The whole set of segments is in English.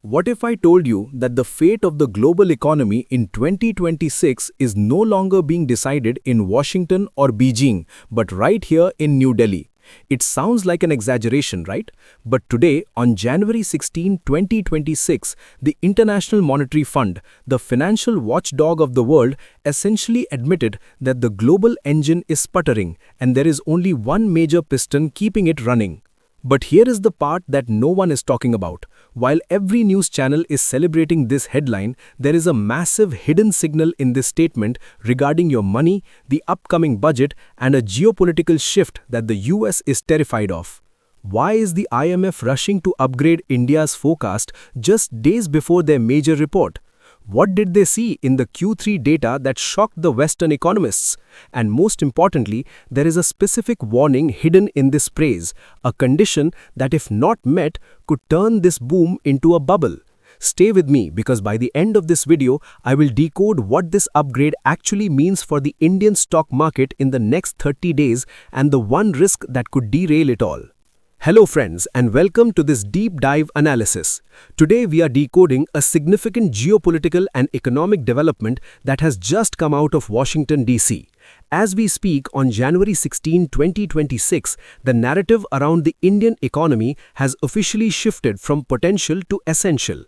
What if I told you that the fate of the global economy in 2026 is no longer being decided in Washington or Beijing, but right here in New Delhi? It sounds like an exaggeration, right? But today, on January 16, 2026, the International Monetary Fund, the financial watchdog of the world, essentially admitted that the global engine is sputtering and there is only one major piston keeping it running. But here is the part that no one is talking about. While every news channel is celebrating this headline, there is a massive hidden signal in this statement regarding your money, the upcoming budget, and a geopolitical shift that the US is terrified of. Why is the IMF rushing to upgrade India's forecast just days before their major report? What did they see in the Q3 data that shocked the Western economists? And most importantly, there is a specific warning hidden in this praise, a condition that if not met could turn this boom into a bubble. Stay with me because by the end of this video, I will decode what this upgrade actually means for the Indian stock market in the next 30 days and the one risk that could derail it all. Hello friends and welcome to this deep dive analysis. Today we are decoding a significant geopolitical and economic development that has just come out of Washington, D.C. As we speak on January 16, 2026, the narrative around the Indian economy has officially shifted from potential to essential.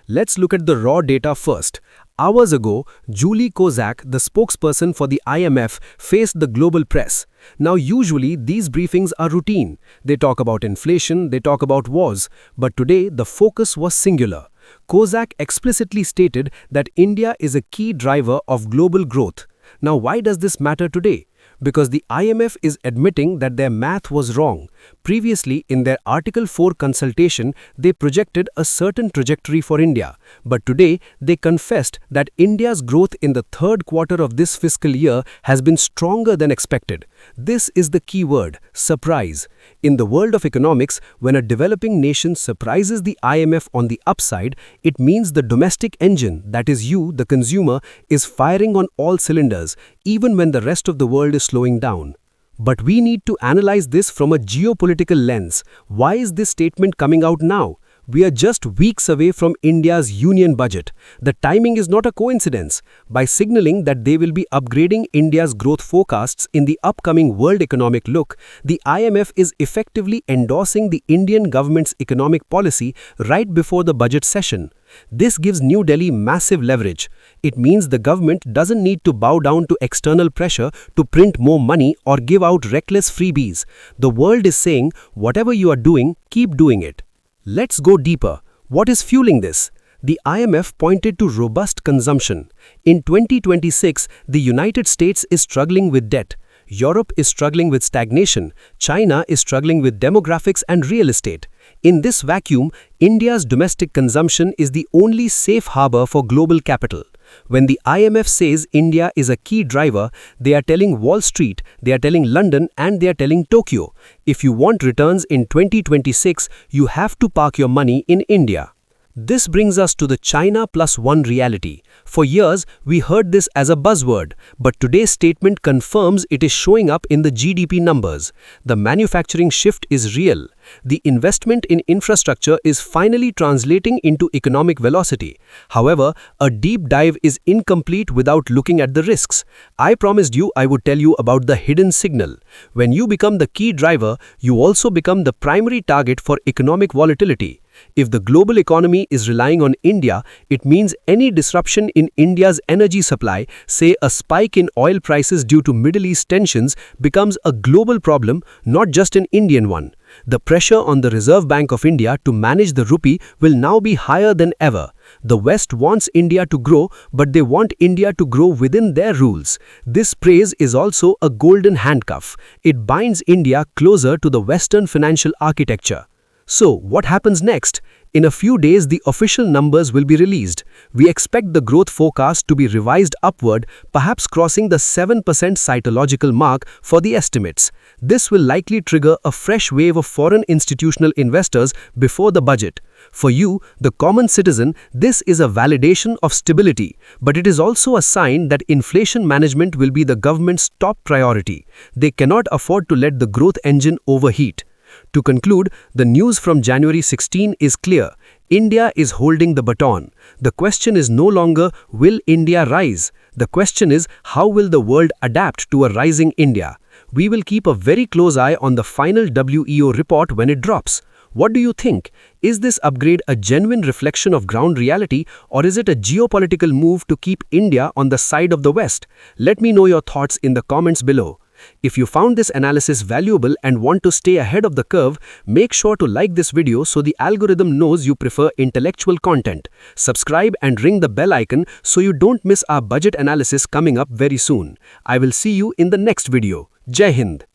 Let's look at the raw data first. Hours ago, Julie Kozack, the spokesperson for the IMF, faced the global press. Now usually these briefings are routine. They talk about inflation, they talk about wars. But today the focus was singular. Kozack explicitly stated that India is a key driver of global growth. Now why does this matter today? Because the IMF is admitting that their math was wrong. Previously, in their Article 4 consultation, they projected a certain trajectory for India. But today, they confessed that India's growth in the third quarter of this fiscal year has been stronger than expected. This is the key word, surprise. In the world of economics, when a developing nation surprises the IMF on the upside, it means the domestic engine, that is you, the consumer, is firing on all cylinders, even when the rest of the world is slowing down. But we need to analyze this from a geopolitical lens. Why is this statement coming out now? We are just weeks away from India's union budget. The timing is not a coincidence. By signaling that they will be upgrading India's growth forecasts in the upcoming World Economic Look, the IMF is effectively endorsing the Indian government's economic policy right before the budget session. This gives New Delhi massive leverage. It means the government doesn't need to bow down to external pressure to print more money or give out reckless freebies. The world is saying, whatever you are doing, keep doing it. Let's go deeper. What is fueling this? The IMF pointed to robust consumption. In 2026, the United States is struggling with debt. Europe is struggling with stagnation. China is struggling with demographics and real estate. In this vacuum, India's domestic consumption is the only safe harbor for global capital. When the IMF says India is a key driver, they are telling Wall Street, they are telling London, and they are telling Tokyo. If you want returns in 2026, you have to park your money in India. This brings us to the China plus one reality. For years, we heard this as a buzzword, but today's statement confirms it is showing up in the GDP numbers. The manufacturing shift is real. The investment in infrastructure is finally translating into economic velocity. However, a deep dive is incomplete without looking at the risks. I promised you I would tell you about the hidden signal. When you become the key driver, you also become the primary target for economic volatility. If the global economy is relying on India, it means any disruption in India's energy supply, say a spike in oil prices due to Middle East tensions, becomes a global problem, not just an Indian one. The pressure on the Reserve Bank of India to manage the rupee will now be higher than ever. The West wants India to grow, but they want India to grow within their rules. This praise is also a golden handcuff. It binds India closer to the Western financial architecture. So, what happens next? In a few days, the official numbers will be released. We expect the growth forecast to be revised upward, perhaps crossing the 7% psychological mark for the estimates. This will likely trigger a fresh wave of foreign institutional investors before the budget. For you, the common citizen, this is a validation of stability, but it is also a sign that inflation management will be the government's top priority. They cannot afford to let the growth engine overheat. To conclude, the news from January 16 is clear. India is holding the baton. The question is no longer, will India rise? The question is, how will the world adapt to a rising India? We will keep a very close eye on the final WEO report when it drops. What do you think? Is this upgrade a genuine reflection of ground reality, or is it a geopolitical move to keep India on the side of the West? Let me know your thoughts in the comments below. If you found this analysis valuable and want to stay ahead of the curve, make sure to like this video so the algorithm knows you prefer intellectual content. Subscribe and ring the bell icon so you don't miss our budget analysis coming up very soon. I will see you in the next video. Jai Hind.